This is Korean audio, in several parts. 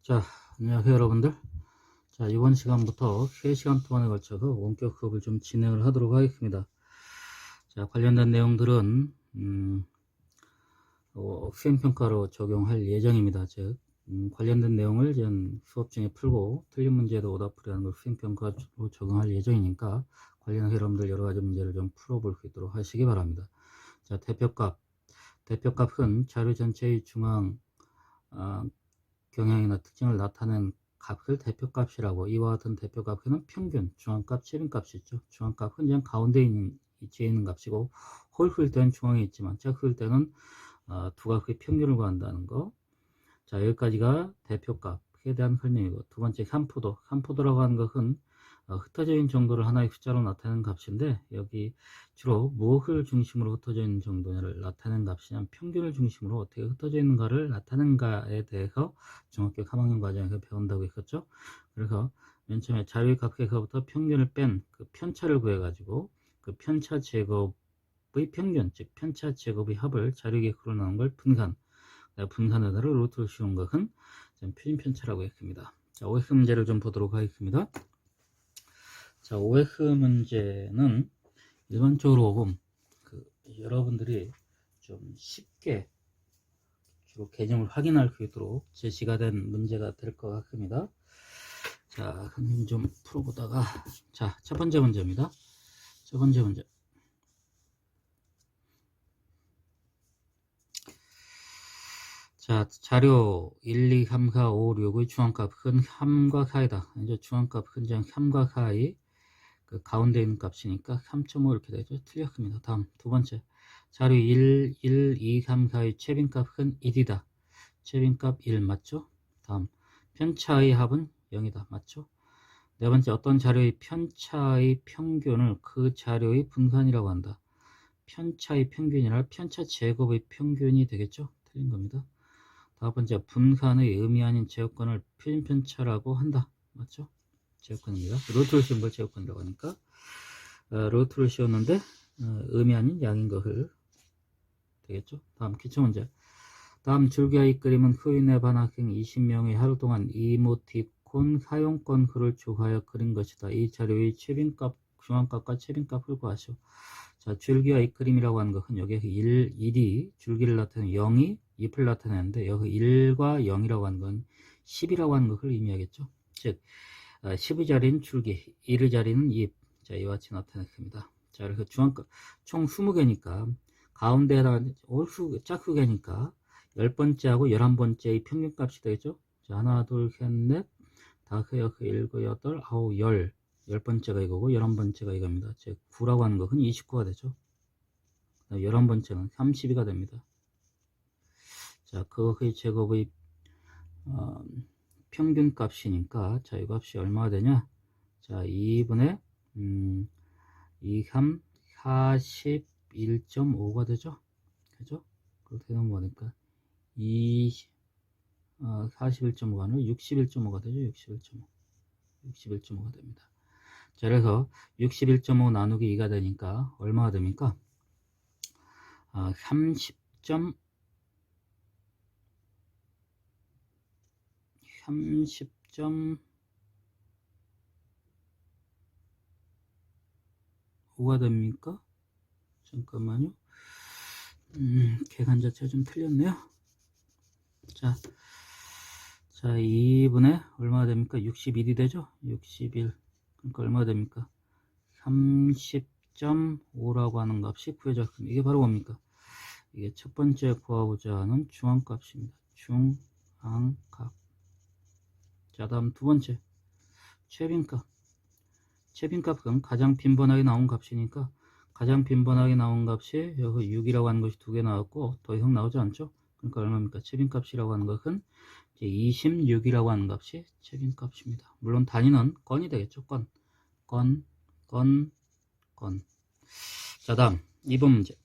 자, 안녕하세요 여러분들. 자, 이번 시간부터 3시간 동안에 걸쳐서 원격 수업을 좀 진행을 하도록 하겠습니다. 자, 관련된 내용들은 수행평가로 적용할 예정입니다. 즉, 관련된 내용을 전 수업 중에 풀고 틀린 문제도 오답을 하는 걸 수행평가로 적용할 예정이니까 관련해서 여러분들 여러가지 문제를 좀 풀어볼 수 있도록 하시기 바랍니다. 자, 대표값은 자료 전체의 중앙 경향이나 특징을 나타낸 값을 대표값이라고, 이와 같은 대표값은 평균, 중앙값, 최빈값이 있죠. 중앙값은 그냥 가운데 있는 위치에 있는 값이고, 홀수일 때는 중앙에 있지만 짝수일 때는 두 값의 평균을 구한다는 거. 자, 여기까지가 대표값에 대한 설명이고, 두 번째 산포도라고 하는 것은 흩어져 있는 정도를 하나의 숫자로 나타내는 값인데, 여기 주로 무엇을 중심으로 흩어져 있는 정도를 나타내는 값이냐면 평균을 중심으로 어떻게 흩어져 있는가를 나타내는가에 대해서 중학교 3학년 과정에서 배운다고 했었죠. 그래서 맨 처음에 자료의 값에서부터 평균을 뺀 그 편차를 구해가지고 그 편차 제곱의 평균, 즉 편차 제곱의 합을 자료의 객으로 나눈 걸 분산에다가 루트를 씌운 것은 표준 편차라고 했습니다. 자, OX 문제를 좀 보도록 하겠습니다. 자, OX 문제는 일반적으로 여러분들이 좀 쉽게 주로 개념을 확인할 수 있도록 제시가 된 문제가 될 것 같습니다. 자, 선생님 좀 풀어보다가, 자, 첫 번째 문제입니다. 첫 번째 문제. 자, 자료 1, 2, 3, 4, 5, 6의 중앙값은 3과 4이다. 이제 중앙값은 그냥 3과 4의 그 가운데 있는 값이니까 3.5 이렇게 되죠. 틀렸습니다. 다음 두 번째. 자료 1, 2, 3, 4의 최빈값은 1이다. 최빈값 1 맞죠? 다음 편차의 합은 0이다. 맞죠? 네 번째, 어떤 자료의 편차의 평균을 그 자료의 분산이라고 한다. 편차의 평균이라 편차 제곱의 평균이 되겠죠? 틀린 겁니다. 다섯 번째, 분산의 의미 아닌 제곱권을 표준편차라고 한다. 맞죠? 제곱권입니다. 루트를 씌운 걸 제곱권이라고 하니까 루트를 씌웠는데 의미 아닌 양인 것을 되겠죠? 다음 기초문제. 다음 줄기와의 그림은 후인의 반학생 20명이 하루 동안 이모티콘 사용권 글을 조사하여 그린 것이다. 이 자료의 최빈값, 중앙값과 최빈값을 구하시오. 자, 줄기와의 그림이라고 하는 것은 여기에서 1이 줄기를 나타내는 0이 잎을 나타내는데, 여기 1과 0이라고 하는 건 10이라고 하는 것을 의미하겠죠. 즉 10의 자리는 줄기, 1의 자리는 잎. 자, 이와 같이 나타냈습니다. 자, 그래서 중앙값 총 20개니까 가운데에다 짝수개니까 10번째하고 11번째의 평균값이 되겠죠. 자, 하나, 둘, 셋, 넷, 다섯, 여섯, 일곱, 여덟, 아홉, 열. 10번째가 이거고 11번째가 이겁니다. 즉 9라고 하는 것은 29가 되죠. 11번째는 32가 됩니다. 자, 그것의 제곱의 평균값이니까, 자, 이 값이 얼마가 되냐? 자, 2분의 2, 3, 41.5가 되죠? 그죠? 그렇게 되는 거니까 41.5가 아니라 61.5가 되죠. 61.5가 됩니다. 자, 그래서 61.5 나누기 2가 되니까 얼마가 됩니까? 30.5가 됩니까? 잠깐만요. 계산 자체가 좀 틀렸네요. 자, 2분의 얼마가 됩니까? 61이 되죠? 61. 그러니까 얼마가 됩니까? 30.5라고 하는 값이 구해졌습니다. 이게 바로 뭡니까? 이게 첫 번째 구하고자 하는 중앙값입니다. 중앙값. 자, 다음 두 번째 최빈값. 최빈값은 가장 빈번하게 나온 값이니까 가장 빈번하게 나온 값이 여기 6이라고 하는 것이 두 개 나왔고 더 이상 나오지 않죠? 그러니까 얼마입니까? 최빈값이라고 하는 것은 26이라고 하는 값이 최빈값입니다. 물론 단위는 건이 되겠죠. 건. 자, 다음 2번 문제.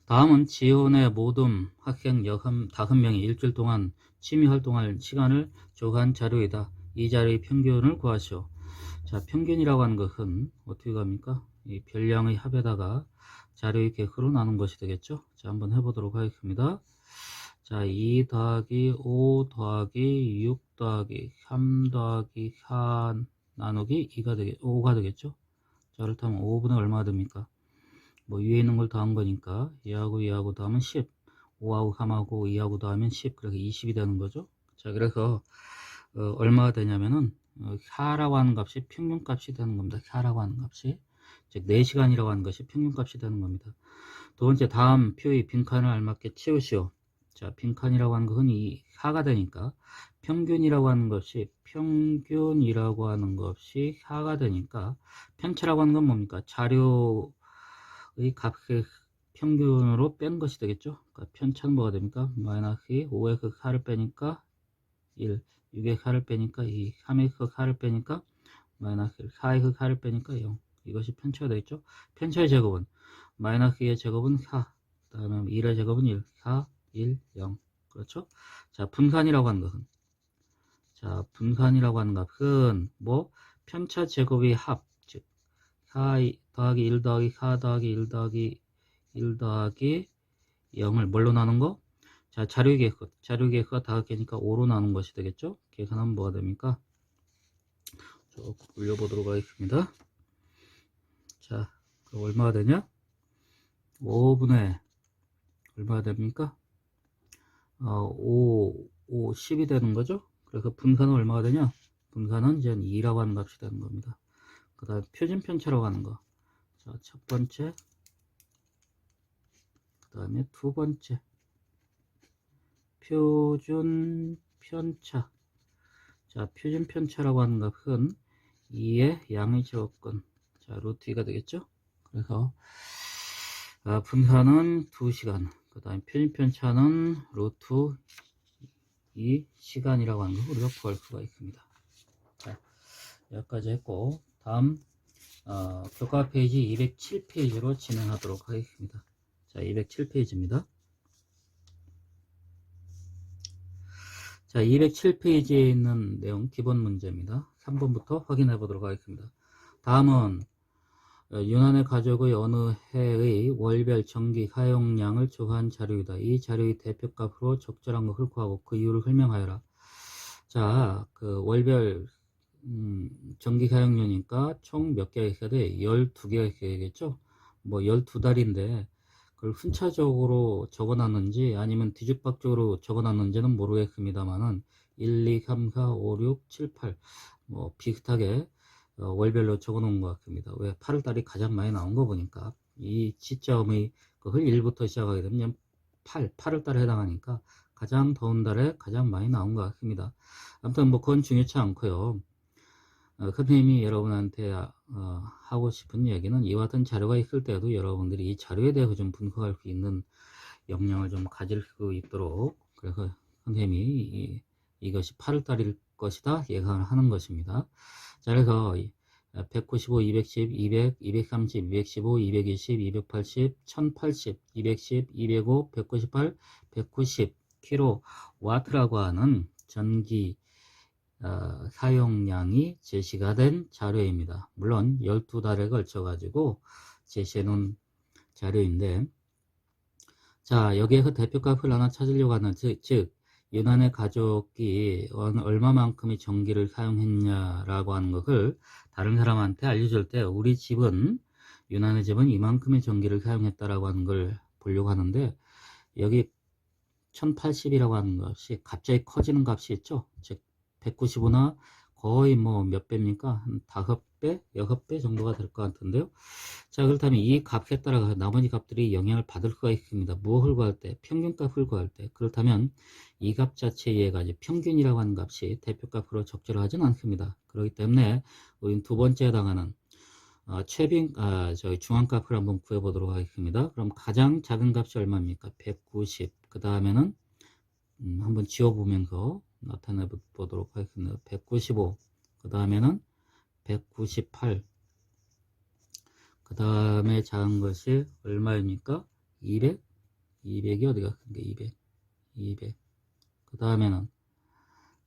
다음은 지원의 모든 학생 여성 5명이 일주일 동안 취미 활동할 시간을 조사한 자료이다. 이 자료의 평균을 구하시오. 자, 평균이라고 하는 것은 어떻게 갑니까? 이 별량의 합에다가 자료의 개수로 나눈 것이 되겠죠. 자, 한번 해보도록 하겠습니다. 자, 2 더하기 5 더하기 6 더하기 3 더하기 4 나누기 5가 되겠죠? 자, 그렇다면 5분의 얼마가 됩니까? 뭐 위에 있는 걸 더한 거니까 2하고 더하면 10, 5하고 3하고 2하고 더하면 10, 그래서 20이 되는 거죠. 자, 그래서 얼마가 되냐면은 하라고 하는 값이 평균값이 되는 겁니다. 하라고 하는 값이, 즉 4시간이라고 하는 것이 평균값이 되는 겁니다. 두 번째, 다음 표의 빈칸을 알맞게 채우시오. 자, 빈칸이라고 하는 것은 이 하가 되니까 평균이라고 하는 것이 하가 되니까 편차라고 하는 건 뭡니까? 자료의 값을 평균으로 뺀 것이 되겠죠. 그러니까 편차는 뭐가 됩니까? 마이너스 5의 극 하를 빼니까 1, 6의 하를 빼니까 2, 3의 극 하를 빼니까 마이너스 1, 4의 극 하를 빼니까 0. 이것이 편차가 되겠죠. 편차의 제곱은 마이너스 2의 제곱은 4, 그 다음에 1의 제곱은 1, 4, 1, 0. 그렇죠? 자, 분산이라고 하는 것은, 뭐 편차 제곱의 합, 즉 4 더하기 1 더하기 4 더하기 1 더하기 1 더하기 0을 뭘로 나눈 거? 자, 자료의 계수가 다각계니까 5로 나눈 것이 되겠죠? 계산하면 뭐가 됩니까? 조금 올려보도록 하겠습니다. 자, 그럼 얼마가 되냐? 5분의 얼마가 됩니까? 10이 되는 거죠? 그래서 분산은 얼마가 되냐? 분산은 이제 2라고 하는 값이 되는 겁니다. 그 다음 표준 편차라고 하는 거. 자, 첫 번째, 그 다음에 두 번째. 표준 편차. 자, 표준 편차라고 하는 값은 2의 양의 제곱근. 자, 루트 2가 되겠죠? 그래서 분산은 2시간. 그 다음에 표준 편차는 루트 2시간이라고 하는 거 우리가 구할 수가 있습니다. 자, 여기까지 했고, 다음 교과 페이지 207페이지로 진행하도록 하겠습니다. 자, 207페이지입니다. 자, 207페이지에 있는 내용 기본 문제입니다. 3번부터 확인해 보도록 하겠습니다. 다음은 유난의 가족의 어느 해의 월별 전기 사용량을 조사한 자료이다. 이 자료의 대표값으로 적절한 것을 구하고 그 이유를 설명하여라. 자, 그 월별 전기 사용료니까 총 몇 개가 있어야 돼? 12개가 있어야겠죠? 뭐 12달인데 그걸 순차적으로 적어놨는지 아니면 뒤죽박죽으로 적어놨는지는 모르겠습니다만은 1, 2, 3, 4, 5, 6, 7, 8 뭐 비슷하게 월별로 적어놓은 것 같습니다. 왜 8월달이 가장 많이 나온 거 보니까 이 시점의 그걸 1부터 시작하게 되면 8월달에 해당하니까 가장 더운 달에 가장 많이 나온 것 같습니다. 아무튼 뭐 그건 중요치 않고요. 선생님이 여러분한테 하고 싶은 얘기는 이와 같은 자료가 있을 때도 여러분들이 이 자료에 대해서 좀 분석할 수 있는 역량을 좀 가질 수 있도록, 그래서 선생님이 이것이 8월달일 것이다 예상을 하는 것입니다. 자, 그래서 195, 210, 200, 230, 215, 220, 280, 1080, 210, 205, 198, 190 킬로와트라고 하는 전기 사용량이 제시가 된 자료입니다. 물론 12달에 걸쳐 가지고 제시해 놓은 자료인데, 자, 여기에서 대표값을 하나 찾으려고 하는, 즉 유난의 가족이 얼마만큼의 전기를 사용했냐라고 하는 것을 다른 사람한테 알려줄 때 우리 집은, 유난의 집은 이만큼의 전기를 사용했다라고 하는 걸 보려고 하는데, 여기 1080이라고 하는 것이 갑자기 커지는 값이 있죠. 즉 195나 거의 뭐 몇 배입니까? 한 5배, 6배 정도가 될 것 같은데요. 자, 그렇다면 이 값에 따라 나머지 값들이 영향을 받을 수가 있습니다. 무엇을 구할 때? 평균값을 구할 때. 그렇다면 이 값 자체에 의해 가지고 평균이라고 하는 값이 대표값으로 적절하진 않습니다. 그렇기 때문에 우리는 두 번째에 해당하는 저희 중앙값을 한번 구해보도록 하겠습니다. 그럼 가장 작은 값이 얼마입니까? 190. 그 다음에는 한번 지워보면서 나타내 보도록 하겠습니다. 195. 그 다음에는 198. 그 다음에 작은 것이 얼마입니까? 200. 200이 어디 갔습니까? 200. 200. 그 다음에는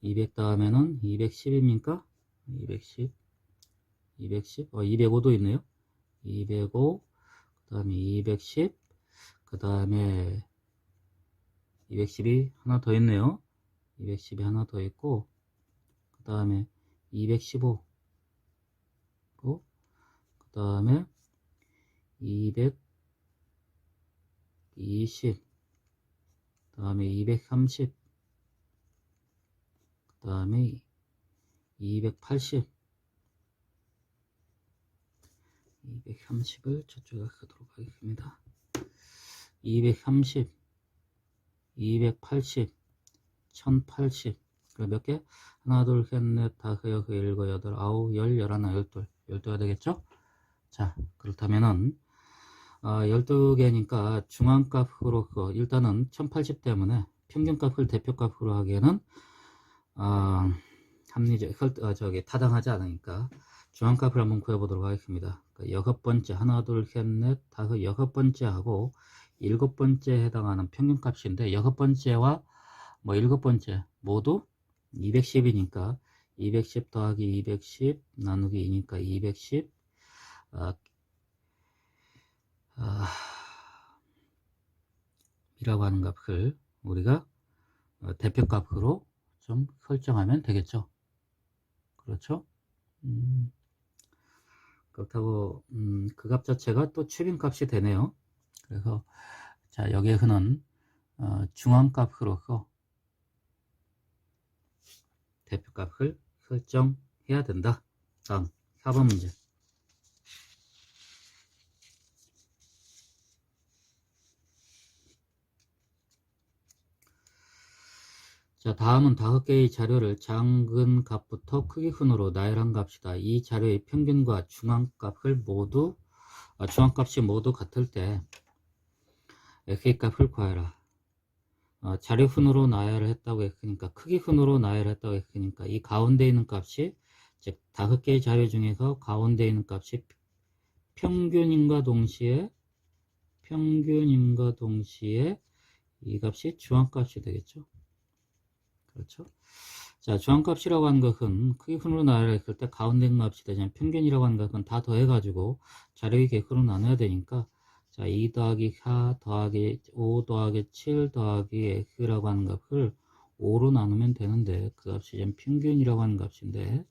200 다음에는 210입니까? 210. 210. 205도 있네요. 205. 그 다음에 210. 그 다음에 210이 하나 더 있네요. 210이 하나 더 있고, 그 다음에 215, 그 다음에 220, 그 다음에 230, 그 다음에 280, 230을 저쪽에 가도록 하겠습니다. 230, 280, 1080. 그럼 몇 개? 하나, 둘, 셋, 넷, 다섯, 여섯, 일곱, 여덟, 아홉, 열, 열하나, 열둘. 12가 되겠죠? 자, 그렇다면은, 12개니까 중앙값으로, 일단은 1080 때문에 평균값을 대표값으로 하기에는, 타당하지 않으니까 중앙값을 한번 구해보도록 하겠습니다. 그러니까 여섯 번째, 하나, 둘, 셋, 넷, 다섯, 여섯 번째 하고, 일곱 번째에 해당하는 평균값인데, 여섯 번째와 일곱 번째 모두 210이니까 210 더하기 210 나누기 2니까 210 이라고 하는 값을 우리가 대표값으로 좀 설정하면 되겠죠. 그렇죠? 그렇다고 그 값 자체가 또 최빈값이 되네요. 그래서 자, 여기에 흔한 중앙값으로서 대표값을 설정해야 된다. 다음 4번 문제. 자, 다음은 5개의 자료를 작은 값부터 크기 순으로 나열한 값이다. 이 자료의 평균과 중앙값을 모두 중앙값이 모두 같을 때 x의 값을 구하라. 자료 순으로 나열을 했다고 했으니까, 크기 순으로 나열을 했다고 했으니까 이 가운데 있는 값이, 즉 5개의 자료 중에서 가운데 있는 값이 평균인과 동시에 이 값이 중앙값이 되겠죠. 그렇죠? 자, 중앙값이라고 하는 것은 크기 순으로 나열했을 때 가운데 있는 값이 되잖아요. 평균이라고 하는 것은 다 더해가지고 자료의 개수로 나눠야 되니까, 자, 2 더하기 4 더하기 5 더하기 7 더하기 x라고 하는 값을 5로 나누면 되는데, 그 값이 이제 평균이라고 하는 값인데,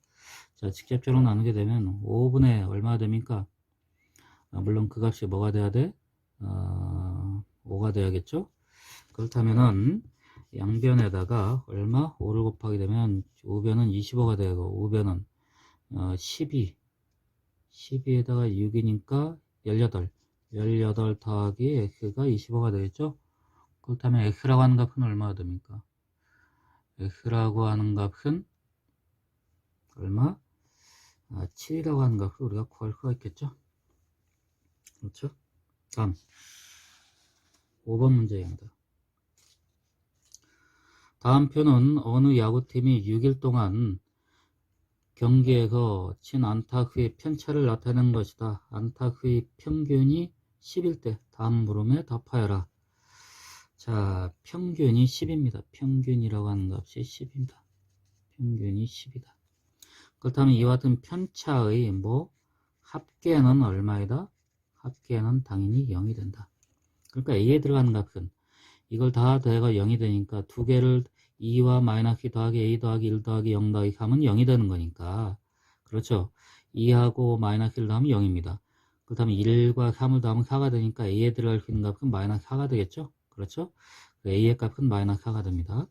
자, 직접적으로 나누게 되면 5분의 얼마 됩니까? 물론 그 값이 뭐가 돼야 돼? 5가 돼야겠죠? 그렇다면은 양변에다가 얼마? 5를 곱하게 되면 우변은 25가 되고, 우변은 12에다가 6이니까 18 더하기 x가 25가 되겠죠? 그렇다면 x라고 하는 값은 얼마가 됩니까? x라고 하는 값은 얼마? 7이라고 하는 값을 우리가 구할 수가 있겠죠? 그렇죠? 다음 5번 문제입니다. 다음 표는 어느 야구팀이 6일 동안 경기에서 친 안타 후의 편차를 나타내는 것이다. 안타 후의 평균이 10일 때 다음 물음에 답하여라. 자, 평균이 10입니다. 평균이라고 하는 값이 10입니다. 평균이 10이다. 그렇다면 이와 같은 편차의 합계는 얼마이다? 합계는 당연히 0이 된다. 그러니까 A에 들어가는 값은 이걸 다 더해가 0이 되니까 두 개를 2와 마이너스 2 더하기 A 더하기 1 더하기 0 더하기 3은 0이 되는 거니까, 그렇죠? 2하고 마이너스 1 더하면 0입니다. 그렇다면 1과 3을 더하면 4가 되니까 A에 들어갈 수 있는 값은 마이너스 4가 되겠죠? 그렇죠? A의 값은 마이너스 4가 됩니다.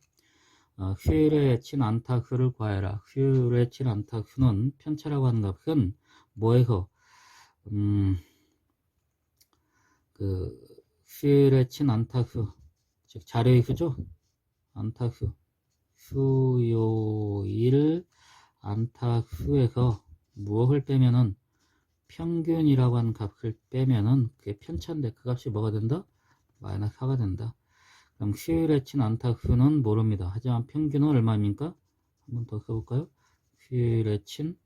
휴일에 친 안타 수를 구하여라. 휴일에 친 안타 수는 편차라고 하는 값은 뭐에서 휴일에 친 안타 수, 즉 자료의 수죠? 안타 수, 수요일 안타 수에서 무엇을 빼면은 평균이라고 하는 값을 빼면은 그게 편차인데 그 값이 뭐가 된다? 마이너스 4가 된다. 그럼 휴일에 친 안타 수는 모릅니다. 하지만 평균은 얼마입니까? 한번 더 써볼까요? 휴일에 친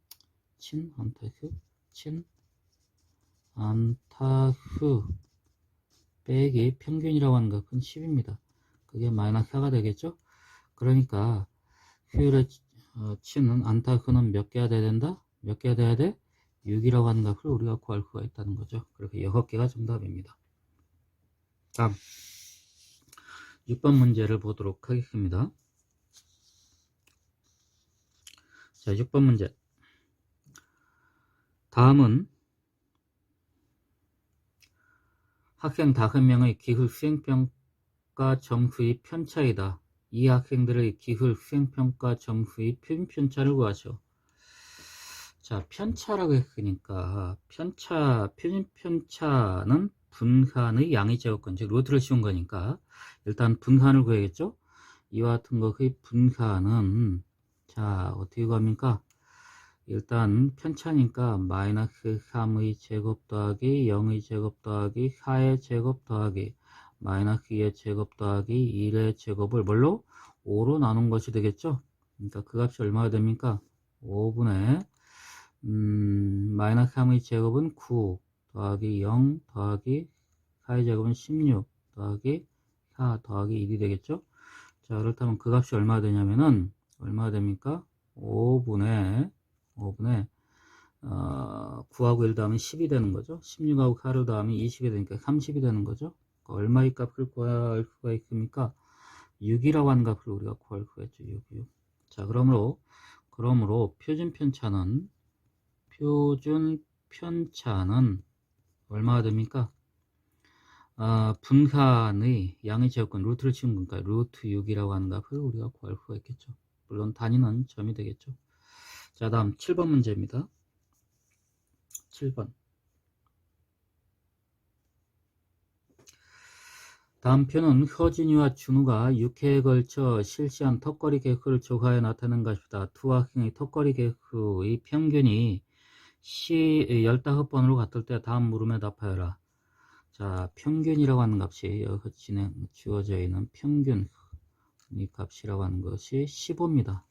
안타 수 빼기 평균이라고 하는 값은 10입니다. 그게 마이너스 4가 되겠죠? 그러니까 휴일에 치는 안타 수는 몇 개가 돼야 된다? 몇 개가 돼야 돼? 6이라고 하는 값을 우리가 구할 수가 있다는 거죠. 그렇게 6개가 정답입니다. 다음 6번 문제를 보도록 하겠습니다. 자, 6번 문제. 다음은 학생 5명의 기술 수행평가 점수의 편차이다. 이 학생들의 기술 수행평가 점수의 표준편차를 구하시오. 자, 편차라고 했으니까 표준편차는 분산의 양의 제곱권, 즉 루트를 씌운 거니까 일단 분산을 구해야겠죠. 이와 같은 것의 분산은 자 어떻게 구합니까? 일단 편차니까 마이너스 3의 제곱 더하기 0의 제곱 더하기 4의 제곱 더하기 마이너스 2의 제곱 더하기 1의 제곱을 뭘로? 5로 나눈 것이 되겠죠. 그러니까 그 값이 얼마가 됩니까? 5분의 마이너스 3의 제곱은 9 더하기 0 더하기 4의 제곱은 16 더하기 4 더하기 1이 되겠죠. 자, 그렇다면 그 값이 얼마가 되냐면은 얼마가 됩니까? 5분의 9하고 1 더하면 10이 되는 거죠. 16하고 4를 더하면 20이 되니까 30이 되는 거죠. 그러니까 얼마의 값을 구할 수가 있습니까? 6이라고 하는 값을 우리가 구할 수가 있죠. 6. 자, 그러므로 표준 편차는 얼마가 됩니까? 분산의 양의 제곱권 루트를 치운 거니까 루트 6이라고 하는 값을 우리가 구할 수가 있겠죠. 물론 단위는 점이 되겠죠. 자, 다음 7번 문제입니다. 7번. 다음 표는 허진이와 준우가 6회에 걸쳐 실시한 턱걸이 개수를 조사해 나타낸 것이다. 두 학생의 턱걸이 개수의 평균이 15번으로 같을 때 다음 물음에 답하여라. 자, 평균이라고 하는 값이 여기서 주어져 있는 평균 이 값이라고 하는 것이 15입니다.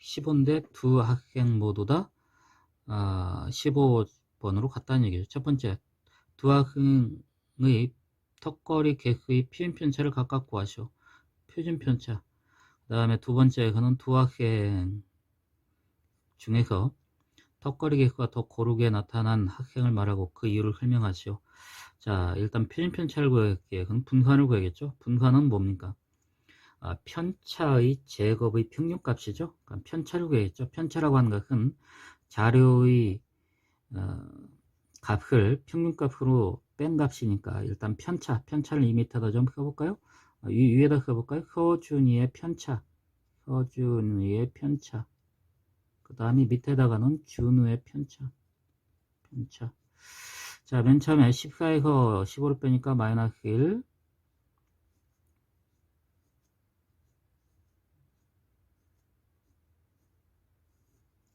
15인데 두 학생 모두 다 15번으로 같다는 얘기죠. 첫 번째, 두 학생의 턱걸이 개수의 표준편차를 각각 구하시오. 표준편차. 그 다음에 두 번째에서는 두 학생 중에서 턱걸이 개수가 더 고르게 나타난 학생을 말하고 그 이유를 설명하시오. 자, 일단 표준편차를 구하기에 그럼 분산을 구해야겠죠. 분산은 뭡니까? 편차의 제곱의 평균값이죠. 그러니까 편차를 구해야겠죠. 편차라고 하는 것은 자료의 값을 평균값으로 뺀 값이니까 일단 편차를 이 밑에다 좀 써볼까요? 위에다 써볼까요? 허준이의 편차, 그 다음에 밑에다가는 준우의 편차. 자, 맨 처음에 14에서 15를 빼니까 마이너스 1.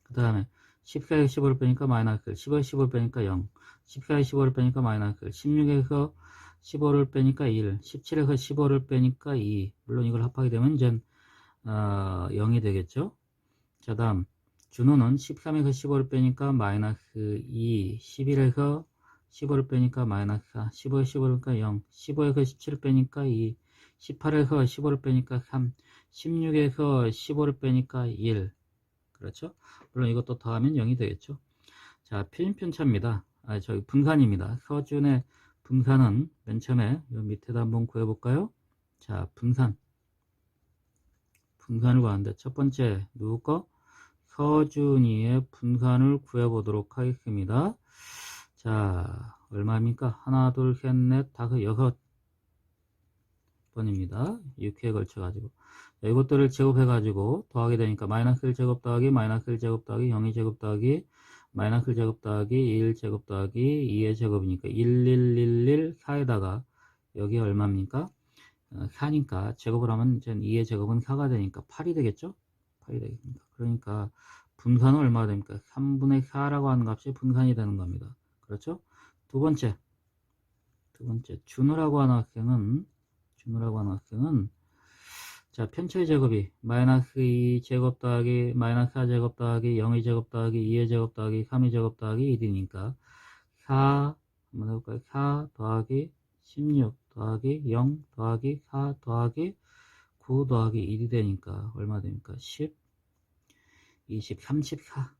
그 다음에 14에서 15를 빼니까 마이너스 1. 15에서 15를 빼니까 0. 14에서 15를 빼니까 마이너스 1. 16에서 15를 빼니까 1. 17에서 15를 빼니까 2. 물론 이걸 합하게 되면 이제 0이 되겠죠. 자, 다음 준호는 13에서 15를 빼니까 마이너스 2. 11에서 15를 빼니까 마이너스 4. 15에서 15를 빼니까 0. 15에서 17을 빼니까 2. 18에서 15를 빼니까 3. 16에서 15를 빼니까 1. 그렇죠? 물론 이것도 더하면 0이 되겠죠. 자, 표준편차입니다. 저기 분산입니다. 서준의 분산은 맨 처음에 요 밑에다 한번 구해볼까요? 자, 분산을 구하는데 첫 번째 누구 거? 서준이의 분산을 구해보도록 하겠습니다. 자, 얼마입니까? 하나, 둘, 셋, 넷, 다섯, 6번입니다. 6회에 걸쳐가지고. 이것들을 제곱해가지고 더하게 되니까 마이너스 1 제곱 더하기 마이너스 1 제곱 더하기 0의 제곱 더하기 마이너스 1 제곱 더하기 1 제곱 더하기 2의 제곱이니까 1111 4에다가 여기 얼마입니까? 4니까 제곱을 하면 이제 2의 제곱은 4가 되니까 8이 되겠죠? 8이 되겠습니다. 그러니까 분산은 얼마가 됩니까? 3분의 4라고 하는 값이 분산이 되는 겁니다. 그렇죠? 두 번째 준우라고 하는 학생은 자, 편차의 제곱이 마이너스 2 제곱 더하기 마이너스 4 제곱 더하기 0의 제곱 더하기 2의 제곱 더하기 3의 제곱 더하기 1이니까 4 한번 해볼까요? 4 더하기 16 더하기 0 더하기 4 더하기 9 더하기 1이 되니까 얼마 됩니까? 10, 20, 34.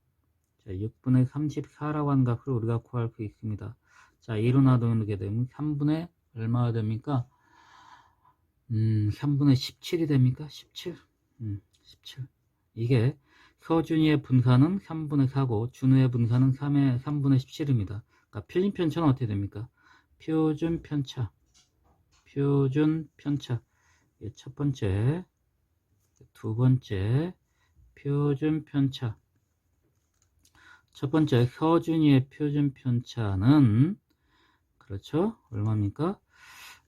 자, 6분의 34라고 하는 값을 우리가 구할 수 있습니다. 자, 2로 나누게 되면 3분의 얼마가 됩니까? 3분의 17이 됩니까? 17. 17. 이게 서준이의 분산은 3분의 4고 준우의 분산은 3분의 17입니다. 그러니까 필름 편차는 어떻게 됩니까? 표준 편차. 표준 편차. 첫 번째, 두 번째, 표준 편차. 첫 번째, 서준이의 표준 편차는, 그렇죠? 얼마입니까?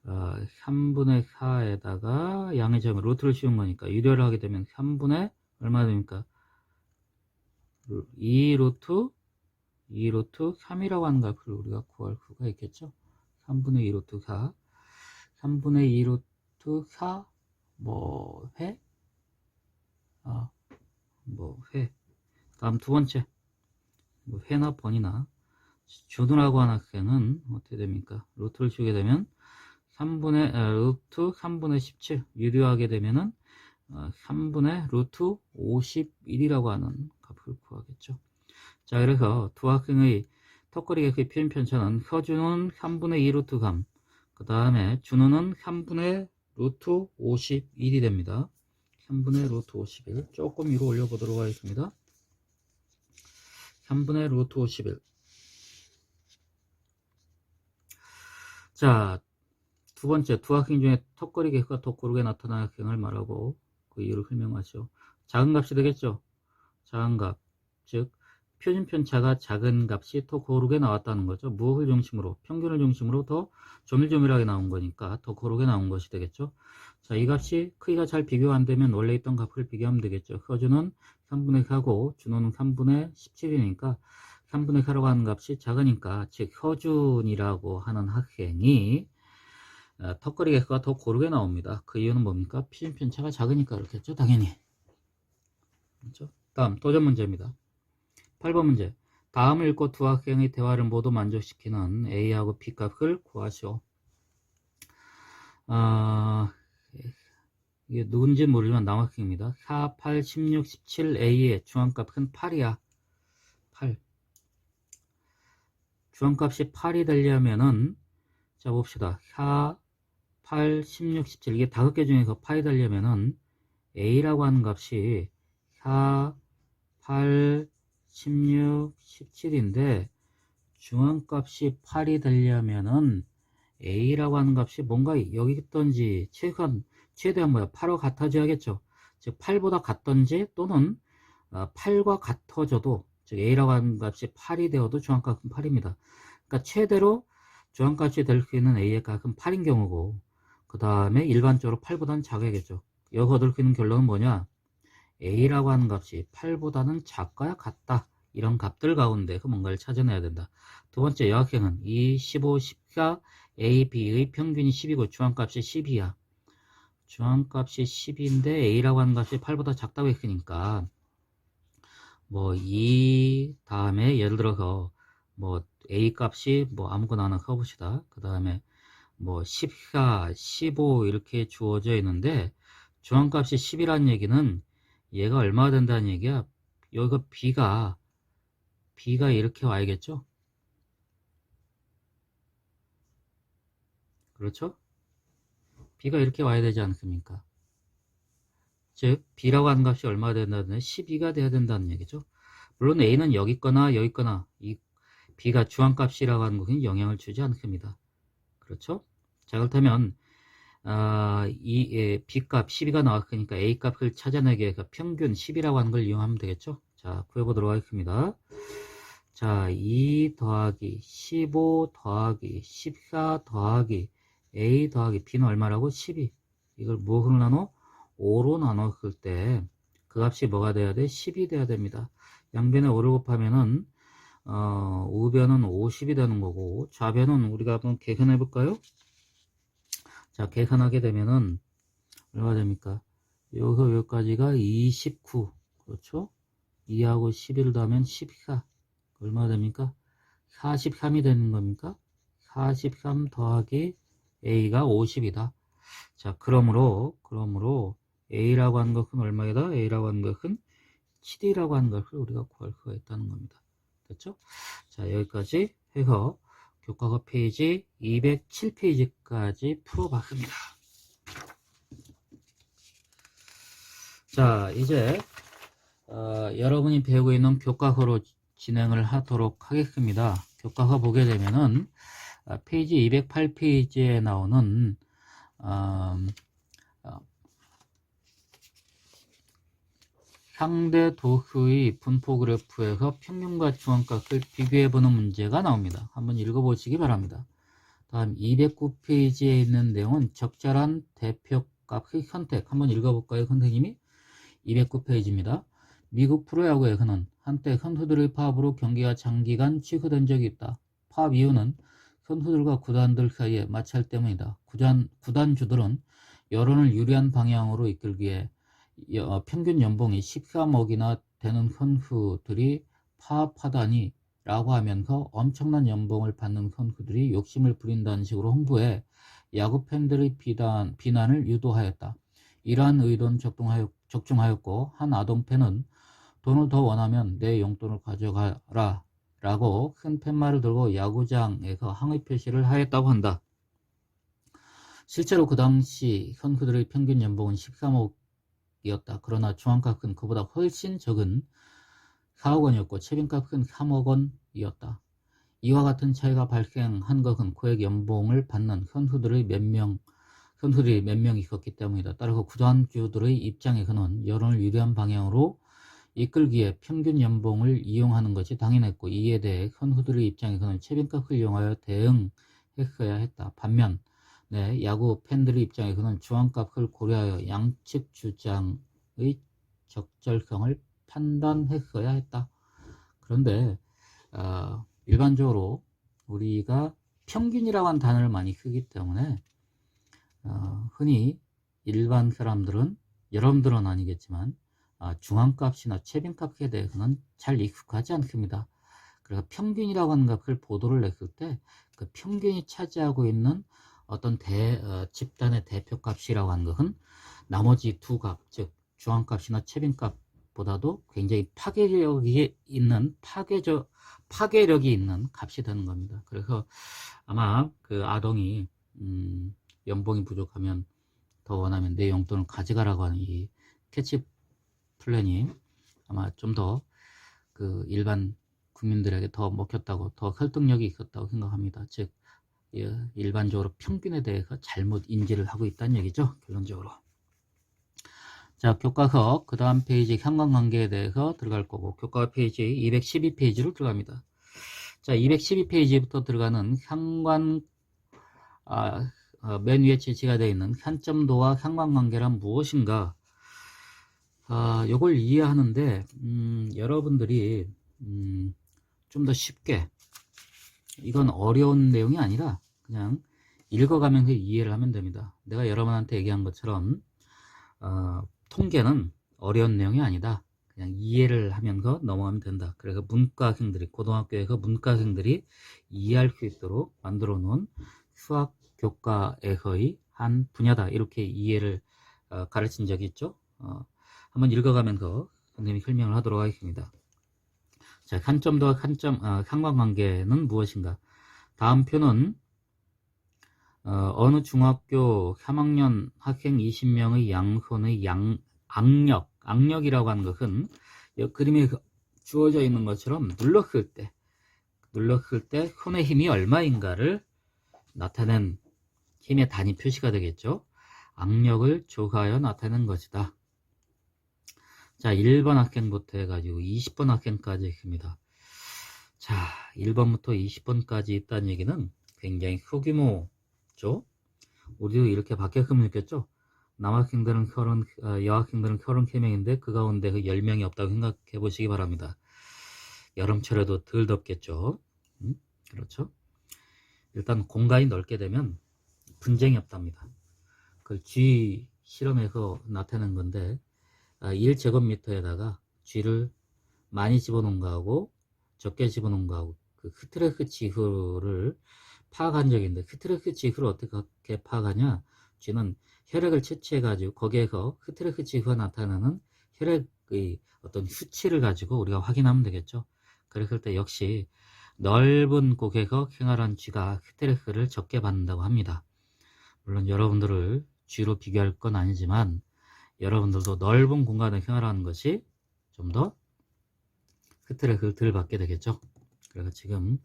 3분의 4에다가 양의 점을 루트를 씌운 거니까 유료를 하게 되면 3분의 얼마 됩니까? 2 루트 3이라고 하는 값을 우리가 구할 수가 있겠죠? 3분의 2 루트 4 3분의 2 루트 4 뭐 회? 뭐 회. 다음 두 번째, 뭐 회나 번이나 주둔하고 하는 학생은 어떻게 됩니까? 루트를 씌우게 되면 루트 3분의 17 유료하게 되면은 3분의 루트 51이라고 하는 값을 구하겠죠. 자, 그래서 두 학생의 턱걸이 객의 표준 편차는 서준은 3분의 2 루트 3, 그 다음에 준우는 3분의 루트 51이 됩니다. 3분의 루트 51. 조금 위로 올려보도록 하겠습니다. 3분의 루트 51. 자, 두 번째, 두 학생 중에 턱걸이 객수가 더 고르게 나타나는 학생을 말하고 그 이유를 설명하죠. 작은 값이 되겠죠. 작은 값, 즉 표준 편차가 작은 값이 더 고르게 나왔다는 거죠. 무엇을 중심으로? 평균을 중심으로 더 조밀조밀하게 나온 거니까 더 고르게 나온 것이 되겠죠. 자, 이 값이 크기가 잘 비교 안 되면 원래 있던 값을 비교하면 되겠죠. 서준은 3분의 4고 준호는 3분의 17이니까 3분의 4라고 하는 값이 작으니까, 즉 서준이라고 하는 학생이 턱걸이 객수가 더 고르게 나옵니다. 그 이유는 뭡니까? 표준 편차가 작으니까 그렇겠죠, 당연히. 그렇죠? 다음 도전 문제입니다. 8번 문제. 다음을 읽고 두 학생의 대화를 모두 만족시키는 A하고 B 값을 구하시오. 이게 누군지 모르지만 남학생입니다. 4, 8, 16, 17 A의 중앙값은 8이야. 8. 중앙값이 8이 되려면은, 자 봅시다. 4, 8, 16, 17 이게 5개 중에서 8이 되려면은 A라고 하는 값이 4, 8, 16, 17인데 중앙값이 8이 되려면은 A라고 하는 값이 뭔가 여기 있던지 최대한 뭐야? 8과 같아져야겠죠. 즉 8보다 같던지 또는 8과 같아져도, 즉 A라고 하는 값이 8이 되어도 중앙값은 8입니다. 그러니까 최대로 중앙값이 될 수 있는 A의 값은 8인 경우고, 그 다음에 일반적으로 8보다는 작아야겠죠. 여기 얻을 수 있는 결론은 뭐냐? A라고 하는 값이 8보다는 작거나 같다. 이런 값들 가운데서 뭔가를 찾아내야 된다. 두 번째, 여학생은 2, 15, 14, A, B의 평균이 10이고 중앙값이 10이야. 중앙값이 10인데 A라고 하는 값이 8보다 작다고 했으니까 뭐 이 다음에 예를 들어서 뭐 A 값이 뭐 아무거나 하나 써봅시다. 그 다음에 뭐 14, 15 이렇게 주어져 있는데 중앙값이 10이라는 얘기는 얘가 얼마가 된다는 얘기야? 여기가 B가 이렇게 와야겠죠? 그렇죠? B가 이렇게 와야 되지 않습니까? 즉 B라고 하는 값이 얼마가 된다는 12가 돼야 된다는 얘기죠. 물론 A는 여기 있거나 여기 있거나 이 B가 중앙값이라고 하는 것은 영향을 주지 않습니다. 그렇죠? 자, 그렇다면 B값 12가 나왔으니까 A값을 찾아내기 위해서 평균 10이라고 하는 걸 이용하면 되겠죠? 자, 구해보도록 하겠습니다. 자, 2 더하기 15 더하기 14 더하기 A 더하기 B는 얼마라고? 12. 이걸 무엇으로 나눠? 5로 나눴을 때 그 값이 뭐가 돼야 돼? 10이 돼야 됩니다. 양변에 5를 곱하면은 우변은 50이 되는 거고 좌변은 우리가 한번 계산해 볼까요? 자, 계산하게 되면은 얼마 됩니까? 여기서 여기까지가 29. 그렇죠? 2하고 11을 더하면 14. 얼마 됩니까? 43이 되는 겁니까? 43 더하기 A가 50이다. 자, 그러므로 A라고 하는 것은 얼마이다? A라고 하는 것은 7이라고 하는 것을 우리가 구할 수가 있다는 겁니다. 됐죠? 자, 여기까지 해서 교과서 페이지 207페이지까지 풀어봤습니다. 자, 이제 여러분이 배우고 있는 교과서로 진행을 하도록 하겠습니다. 교과서 보게 되면은 페이지 208페이지에 나오는 상대 도수의 분포 그래프에서 평균과 중앙값을 비교해보는 문제가 나옵니다. 한번 읽어보시기 바랍니다. 다음 209페이지에 있는 내용은 적절한 대표값의 선택. 한번 읽어볼까요, 선생님이? 209페이지입니다. 미국 프로야구에서는 한때 선수들의 파업으로 경기가 장기간 취소된 적이 있다. 파업 이유는 선수들과 구단들 사이의 마찰 때문이다. 구단주들은 여론을 유리한 방향으로 이끌기에 평균 연봉이 13억이나 되는 선수들이 파업하다니 라고 하면서 엄청난 연봉을 받는 선수들이 욕심을 부린다는 식으로 홍보해 야구 팬들의 비난을 유도하였다. 이러한 의도는 적중하였고 한 아동팬은 돈을 더 원하면 내 용돈을 가져가라 라고 큰 팻말을 들고 야구장에서 항의 표시를 하였다고 한다. 실제로 그 당시 선수들의 평균 연봉은 13억이었다. 그러나 중앙값은 그보다 훨씬 적은 4억 원이었고 최빈값은 3억 원이었다. 이와 같은 차이가 발생한 것은 고액 연봉을 받는 선수들이 몇 명 있었기 때문이다. 따라서 구단주들의 입장에서는 여론을 유리한 방향으로 이끌기에 평균 연봉을 이용하는 것이 당연했고 이에 대해 선수들의 입장에서는 최빈값을 이용하여 대응했어야 했다. 반면 야구 팬들의 입장에서는 중앙값을 고려하여 양측 주장의 적절성을 판단했어야 했다. 그런데 일반적으로 우리가 평균이라고 하는 단어를 많이 쓰기 때문에 흔히 일반 사람들은, 여러분들은 아니겠지만 중앙값이나 최빈값에 대해서는 잘 익숙하지 않습니다. 그래서 평균이라고 하는 값을 보도를 냈을 때 그 평균이 차지하고 있는 어떤 집단의 대표값이라고 하는 것은 나머지 두 값, 즉 중앙값이나 최빈값보다도 굉장히 파괴력이 있는 값이 되는 겁니다. 그래서 아마 그 아동이 연봉이 부족하면 더 원하면 내 용돈을 가져가라고 하는 이 캐치 플랜이 아마 좀 더 그 일반 국민들에게 더 먹혔다고, 더 설득력이 있었다고 생각합니다. 즉 일반적으로 평균에 대해서 잘못 인지를 하고 있다는 얘기죠, 결론적으로. 자, 교과서 그 다음 페이지 상관관계에 대해서 들어갈 거고, 교과서 페이지 212페이지로 들어갑니다. 자, 212페이지부터 들어가는 맨 위에 제시가 되어 있는 한점도와 상관관계란 무엇인가? 요걸 이해하는데 여러분들이 좀 더 쉽게, 이건 어려운 내용이 아니라 그냥 읽어가면서 이해를 하면 됩니다. 내가 여러분한테 얘기한 것처럼 통계는 어려운 내용이 아니다. 그냥 이해를 하면서 넘어가면 된다. 그래서 고등학교에서 문과생들이 이해할 수 있도록 만들어 놓은 수학 교과에서의 한 분야다. 이렇게 이해를 가르친 적이 있죠. 한번 읽어가면서 선생님이 설명을 하도록 하겠습니다. 자, 한점도와 상관관계는 무엇인가? 다음 표는 어느 중학교 3학년 학생 20명의 양손의 악력이라고 하는 것은 그림에 주어져 있는 것처럼 눌렀을 때 손의 힘이 얼마인가를 나타낸 힘의 단위 표시가 되겠죠. 악력을 조사하여 나타낸 것이다. 자, 1번 학생부터 해가지고 20번 학생까지 있습니다. 자, 1번부터 20번까지 있다는 얘기는 굉장히 소규모죠. 우리도 이렇게 바뀌었으면 좋겠죠. 남학생들은 여학생들은 33명인데 그 가운데 그 10명이 없다고 생각해 보시기 바랍니다. 여름철에도 덜 덥겠죠. 그렇죠. 일단 공간이 넓게 되면 분쟁이 없답니다. 그걸 G 실험에서 나타낸 건데 1제곱미터에다가 G를 많이 집어넣은 거하고 적게 집어넣은 거하고 그 스트레스 지수를 파악한 적이 있는데, 스트레스 지수를 어떻게 파악하냐? G는 혈액을 채취해가지고 거기에서 스트레스 지수가 나타나는 혈액의 어떤 수치를 가지고 우리가 확인하면 되겠죠. 그랬을 때 역시 넓은 곳에서 생활한 G가 스트레스를 적게 받는다고 합니다. 물론 여러분들을 G로 비교할 건 아니지만 여러분들도 넓은 공간을 생활하는 것이 좀 더 스트레스를 덜 받게 되겠죠. 그래서 지금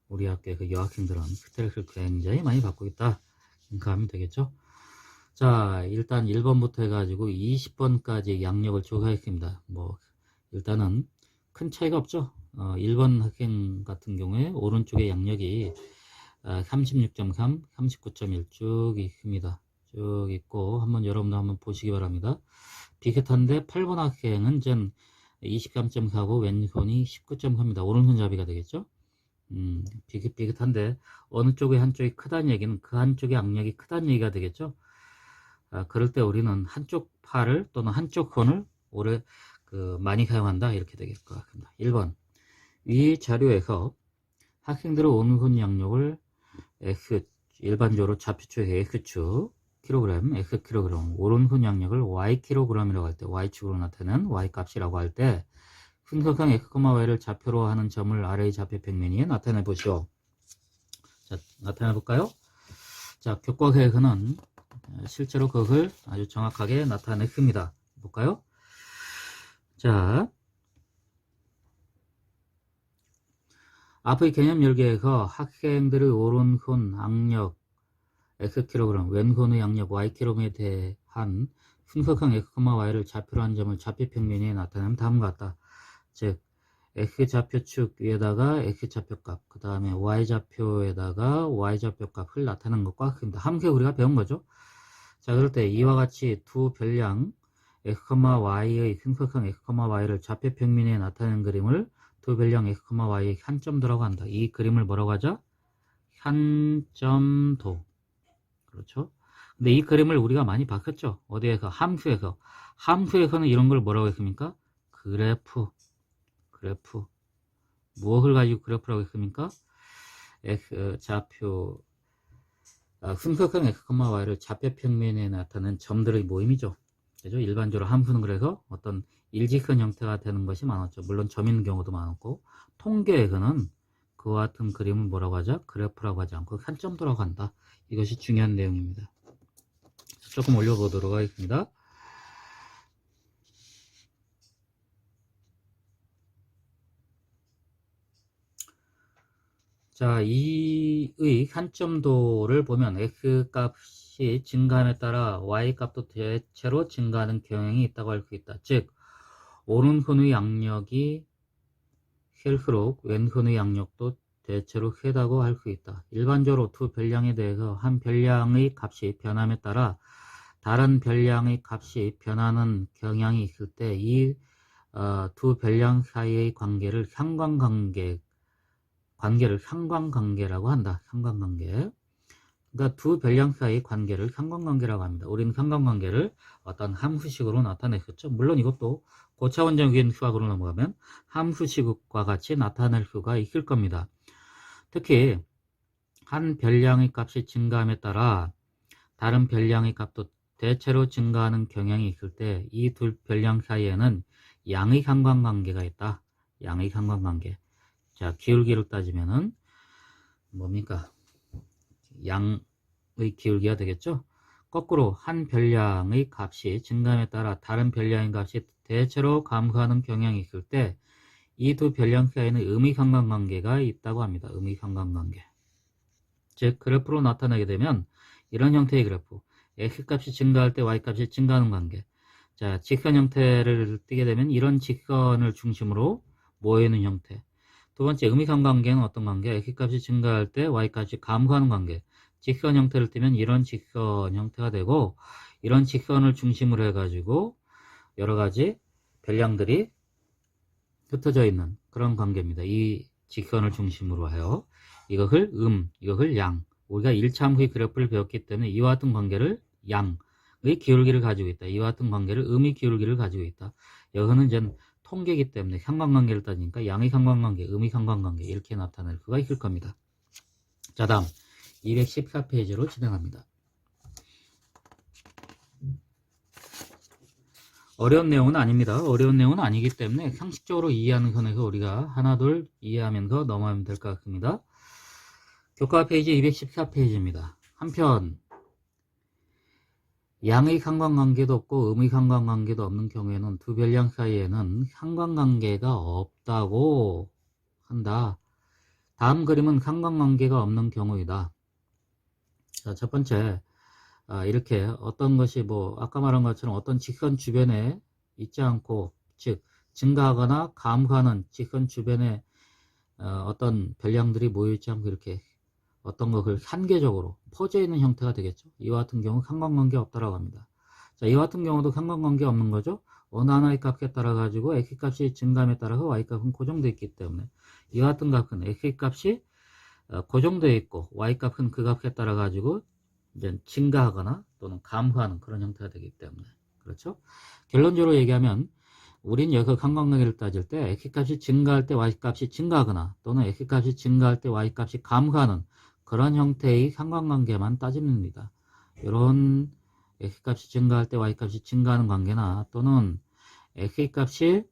우리 학교의 그 여학생들은 스트레스를 굉장히 많이 받고 있다. 생각하면 되겠죠. 자, 일단 1번부터 해가지고 20번까지 양력을 조사했습니다. 뭐 일단은 큰 차이가 없죠. 1번 학생 같은 경우에 오른쪽에 양력이 36.3, 39.1 쭉 있습니다. 쭉 있고 한번 여러분도 한번 보시기 바랍니다. 비슷한데 8번 학생은 전 23.4고 왼손이 19.3입니다. 오른손잡이가 되겠죠. 비슷한데 어느 쪽에 한쪽이 크다는 얘기는 그 한쪽의 악력이 크다는 얘기가 되겠죠. 그럴 때 우리는 한쪽 팔을 또는 한쪽 손을 오래 많이 사용한다 이렇게 되겠을 것 같습니다. 1번 이 자료에서 학생들의 오른손 양력을 X 일반적으로 좌표축에 X축 킬로그램, X 킬로그램, 오른손 양력을 Y 킬로그램이라고 할 때 Y축으로 나타내는 Y 값이라고 할 때 순서상 X, Y를 좌표로 하는 점을 아래의 좌표 평면에 나타내 보시오. 자, 나타내 볼까요? 자, 교과서에서는 실제로 그것을 아주 정확하게 나타냈습니다. 볼까요? 자, 앞의 개념 열개에서 학생들의 오른손 악력 X킬로그램, 왼손의 양력 Y킬로그램에 대한 순서상 X, Y를 좌표로 한 점을 좌표 평면에 나타내면 다음과 같다. 즉, X좌표축 위에다가 X좌표값, 그 다음에 Y좌표에다가 Y좌표값을 나타내는 것과 같습니다. 함께 우리가 배운 거죠. 자, 그럴 때 이와 같이 두 별량 X, Y의 순서상 X, Y를 좌표 평면에 나타내는 그림을 두 별량 X, Y의 한점도라고 한다. 이 그림을 뭐라고 하죠? 한점도. 그렇죠? 근데 이 그림을 우리가 많이 봤었죠? 어디에서? 함수에서. 함수에서는 이런 걸 뭐라고 했습니까? 그래프. 무엇을 가지고 그래프라고 했습니까? 좌표, 순서상 X, Y를 좌표 평면에 나타낸 점들의 모임이죠. 그죠? 일반적으로 함수는 그래서 어떤 일직선 형태가 되는 것이 많았죠. 물론 점 있는 경우도 많았고, 통계에서는 그와 같은 그림을 뭐라고 하죠? 그래프라고 하지 않고 한점도라고 한다. 이것이 중요한 내용입니다. 조금 올려보도록 하겠습니다. 자, 이의 한점도를 보면 X값이 증가함에 따라 Y값도 대체로 증가하는 경향이 있다고 할 수 있다. 즉, 오른손의 양력이 클수록 왼손의 양력도 대체로 크다고 할 수 있다. 일반적으로 두 별량에 대해서 한 별량의 값이 변함에 따라 다른 별량의 값이 변하는 경향이 있을 때 이 두 별량 사이의 관계를 상관관계라고 한다. 상관관계. 그러니까 두 별량 사이의 관계를 상관관계라고 합니다. 우리는 상관관계를 어떤 함수식으로 나타냈었죠. 물론 이것도 고차원적인 수학으로 넘어가면 함수식과 같이 나타낼 수가 있을 겁니다. 특히 한 별량의 값이 증가함에 따라 다른 별량의 값도 대체로 증가하는 경향이 있을 때 이 두 별량 사이에는 양의 상관관계가 있다. 양의 상관관계. 자, 기울기를 따지면은 뭡니까? 양의 기울기가 되겠죠? 거꾸로 한 별량의 값이 증가함에 따라 다른 별량의 값이 대체로 감소하는 경향이 있을 때 이 두 별량 사이에는 음의 상관관계가 있다고 합니다. 음의 상관관계. 즉, 그래프로 나타나게 되면 이런 형태의 그래프. X값이 증가할 때 Y값이 증가하는 관계. 자, 직선 형태를 띠게 되면 이런 직선을 중심으로 모이는 형태. 두 번째, 음의 상관관계는 어떤 관계? X값이 증가할 때 Y값이 감소하는 관계. 직선 형태를 띠면 이런 직선 형태가 되고, 이런 직선을 중심으로 해가지고 여러 가지 별량들이 흩어져 있는 그런 관계입니다. 이 직선을 중심으로 하여 이것을 이것을 양. 우리가 1차 함수의 그래프를 배웠기 때문에 이와 같은 관계를 양의 기울기를 가지고 있다. 이와 같은 관계를 음의 기울기를 가지고 있다. 여기는 이제 통계이기 때문에 상관관계를 따지니까 양의 상관관계, 음의 상관관계 이렇게 나타낼 수가 있을 겁니다. 자, 다음 214페이지로 진행합니다. 어려운 내용은 아닙니다. 어려운 내용은 아니기 때문에 상식적으로 이해하는 선에서 우리가 하나둘 이해하면서 넘어가면 될 것 같습니다. 교과 페이지 214페이지입니다. 한편 양의 상관관계도 없고 음의 상관관계도 없는 경우에는 두 별량 사이에는 상관관계가 없다고 한다. 다음 그림은 상관관계가 없는 경우이다. 자, 첫 번째, 이렇게 어떤 것이 아까 말한 것처럼 어떤 직선 주변에 있지 않고, 즉 증가하거나 감소하는 직선 주변에 어떤 별량들이 모여있지 않고 이렇게 어떤 것을 한계적으로 퍼져 있는 형태가 되겠죠. 이와 같은 경우 상관관계 없다라고 합니다. 자, 이와 같은 경우도 상관관계 없는 거죠. 어느 하나의 값에 따라 가지고 x값이 증감에 따라서 y값은 고정되어 있기 때문에 이와 같은 값은 x값이 고정되어 있고 y값은 그 값에 따라 가지고 이제 증가하거나 또는 감소하는 그런 형태가 되기 때문에 그렇죠. 결론적으로 얘기하면 우린 여기서 상관관계를 따질 때 x값이 증가할 때 y값이 증가하거나 또는 x값이 증가할 때 y값이 감소하는 그런 형태의 상관관계만 따집니다. 이런 x값이 증가할 때 y값이 증가하는 관계나 또는 x값이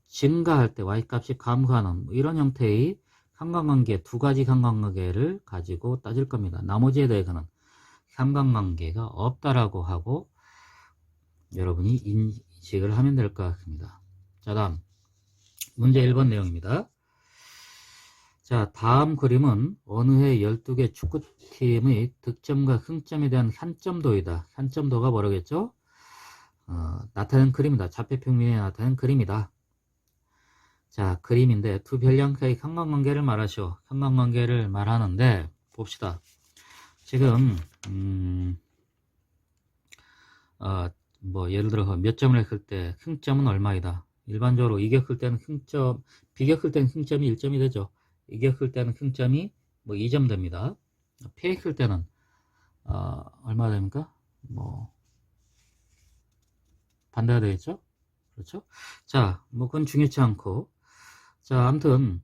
증가할 때 y값이 감소하는 이런 형태의 상관관계, 두 가지 상관관계를 가지고 따질 겁니다. 나머지에 대해서는 상관관계가 없다라고 하고 여러분이 인식을 하면 될 것 같습니다. 자, 다음 문제 1번 내용입니다. 자, 다음 그림은 어느 해 12개 축구팀의 득점과 승점에 대한 산점도이다. 산점도가 뭐라겠죠? 나타낸 그림이다. 좌표평면에 나타낸 그림이다. 자, 그림인데 두 별량 사이 상관관계를 말하시오. 상관관계를 말하는데 봅시다. 지금 예를 들어서 몇 점을 했을 때 승점은 얼마이다. 일반적으로 이겼을 때는 승점, 비겼을 때는 승점이 1점이 되죠. 이겼을 때는 승점이 2점 됩니다. 패했을 때는 얼마 됩니까? 반대가 되겠죠? 그렇죠? 자, 그건 중요치 않고, 자, 아무튼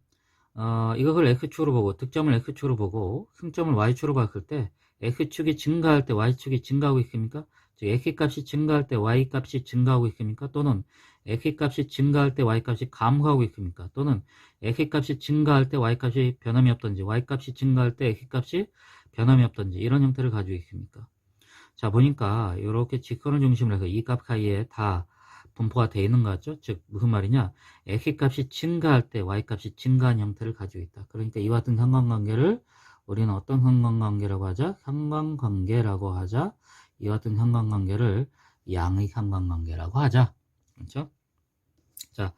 이것을 x축으로 보고 득점을 x축으로 보고 승점을 y축으로 봤을 때 x축이 증가할 때 y축이 증가하고 있습니까? 즉 x값이 증가할 때 y값이 증가하고 있습니까? 또는 x값이 증가할 때 y값이 감소하고 있습니까? 또는 x값이 증가할 때 y값이 변함이 없던지 y값이 증가할 때 x값이 변함이 없던지 이런 형태를 가지고 있습니까? 자, 보니까 이렇게 직선을 중심으로 해서 이 값 사이에 다 분포가 되어 있는 것 같죠? 즉 무슨 말이냐, x값이 증가할 때 y값이 증가한 형태를 가지고 있다. 그러니까 이와 같은 상관관계를 우리는 어떤 상관관계라고 하자? 상관관계라고 하자. 이와 같은 상관관계를 양의 상관관계라고 하자. 그렇죠? 자,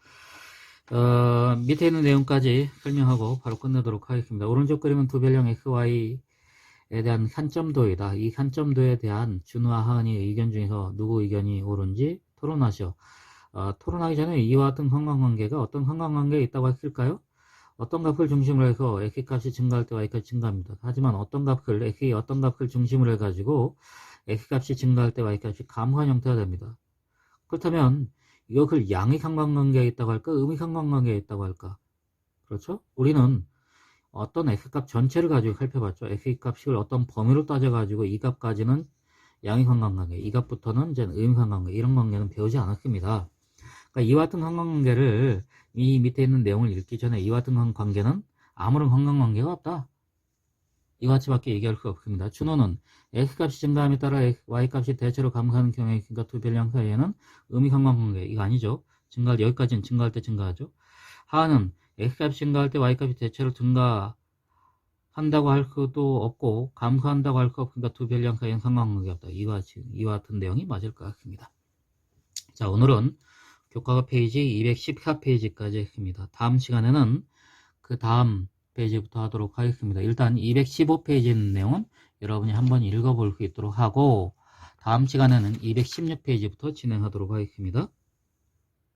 밑에 있는 내용까지 설명하고 바로 끝내도록 하겠습니다. 오른쪽 그림은 두 별량 xy에 대한 산점도이다. 이 산점도에 대한 준우와 하은이의 의견 중에서 누구 의견이 옳은지 토론하시오. 토론하기 전에 이와 같은 상관관계가 어떤 상관관계에 있다고 했을까요? 어떤 값을 중심으로 해서 x값이 증가할 때 y값이 증가합니다. 하지만 어떤 값을 중심으로 해가지고 x값이 증가할 때 y값이 감소한 형태가 됩니다. 그렇다면 이것을 양의 상관관계에 있다고 할까? 음의 상관관계에 있다고 할까? 그렇죠? 우리는 어떤 x값 전체를 가지고 살펴봤죠. x값을 어떤 범위로 따져가지고 이 값까지는 양의 상관관계, 이 값부터는 이제 음의 상관관계, 이런 관계는 배우지 않았습니다. 그러니까 이와 같은 상관관계를 이 밑에 있는 내용을 읽기 전에 이와 같은 관계는 아무런 상관관계가 없다. 이와 같이밖에 얘기할 수 없습니다. 준호는 x값이 증가함에 따라 y값이 대체로 감소하는 경우에 그러니까 두 별량 사이에는 음의 상관관계, 이거 아니죠. 증가할 여기까지는 증가할 때 증가하죠. 하는 x값이 증가할 때 y값이 대체로 증가한다고 할 수도 없고 감소한다고 할 수 없으니까 두 별량 사이에는 상관관계가 없다. 이와 같은 내용이 맞을 것 같습니다. 자, 오늘은 교과서 페이지 214페이지까지 했습니다. 다음 시간에는 그 다음 페이지부터 하도록 하겠습니다. 일단 215페이지 있는 내용은 여러분이 한번 읽어볼 수 있도록 하고 다음 시간에는 216페이지부터 진행하도록 하겠습니다.